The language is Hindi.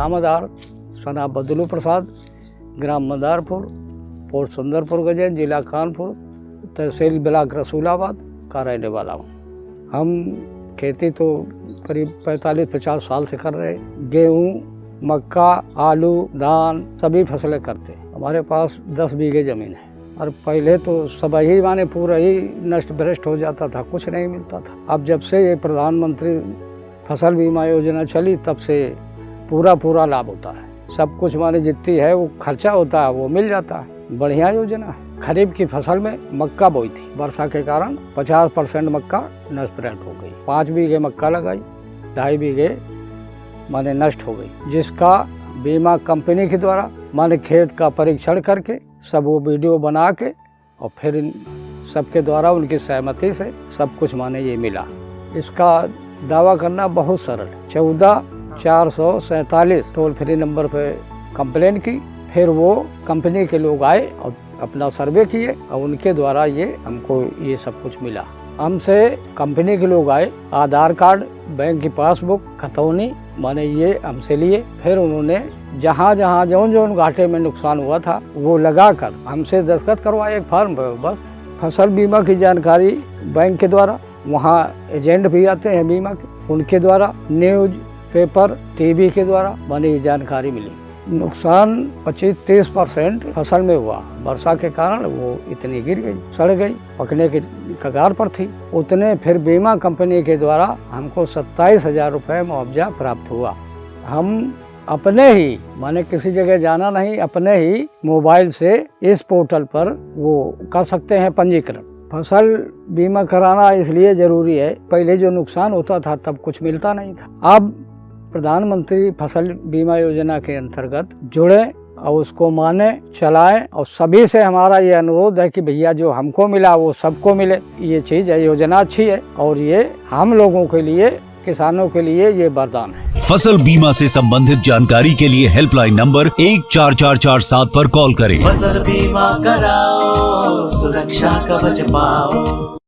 नाम आधार सना बदलू प्रसाद, ग्राम मदारपुर, पोस्ट सुंदरपुर गजेन, जिला कानपुर, तहसील ब्लॉक रसूलाबाद का रहने वाला हूँ। हम खेती तो करीब 45-50 साल से कर रहे हैं। गेहूँ, मक्का, आलू, धान सभी फसलें करते हैं। हमारे पास 10 बीघे ज़मीन है और पहले तो सब ही माने पूरा ही नष्ट भ्रष्ट हो जाता था, कुछ नहीं मिलता था। अब जब से ये प्रधानमंत्री फसल बीमा योजना चली तब से पूरा लाभ होता है। सब कुछ माने जितनी है वो खर्चा होता है वो मिल जाता है। बढ़िया योजना है। खरीफ की फसल में मक्का बोई थी, वर्षा के कारण 50% मक्का नष्ट हो गई। 5 बीघे मक्का लगाई, 2.5 बीघे माने नष्ट हो गई, जिसका बीमा कंपनी के द्वारा माने खेत का परीक्षण करके सब वो वीडियो बना के और फिर सबके द्वारा उनकी सहमति से सब कुछ माने ये मिला। इसका दावा करना बहुत सरल। 14,447 टोल फ्री नंबर पे कंप्लेन की, फिर वो कंपनी के लोग आए और अपना सर्वे किए और उनके द्वारा ये हमको ये सब कुछ मिला। हमसे कंपनी के लोग आए, आधार कार्ड, बैंक की पासबुक, खतौनी माने ये हमसे लिए। फिर उन्होंने जहाँ जौन घाटे में नुकसान हुआ था वो लगाकर हमसे दस्तखत करवाए एक फॉर्म पर। बस फसल बीमा की जानकारी बैंक के द्वारा, वहाँ एजेंट भी आते हैं बीमा के, उनके द्वारा, न्यूज पेपर, टीवी के द्वारा माने ये जानकारी मिली। नुकसान 25-30% फसल में हुआ। वर्षा के कारण वो इतनी गिर गई, सड़ गई, पकने के कगार पर थी। उतने फिर बीमा कंपनी के द्वारा हमको 27,000 रुपये मुआवजा प्राप्त हुआ। हम अपने ही माने किसी जगह जाना नहीं, अपने ही मोबाइल से इस पोर्टल पर वो कर सकते हैं पंजीकरण। फसल बीमा कराना इसलिए ज़रूरी है, पहले जो नुकसान होता था तब कुछ मिलता नहीं था। अब प्रधानमंत्री फसल बीमा योजना के अंतर्गत जुड़े और उसको माने, चलाएं। और सभी से हमारा ये अनुरोध है कि भैया जो हमको मिला वो सबको मिले। ये चीज़ है, योजना अच्छी है और ये हम लोगों के लिए, किसानों के लिए ये वरदान है। फसल बीमा से संबंधित जानकारी के लिए हेल्पलाइन नंबर 14447 पर कॉल करें। फसल बीमा कराओ, सुरक्षा कवच पाओ।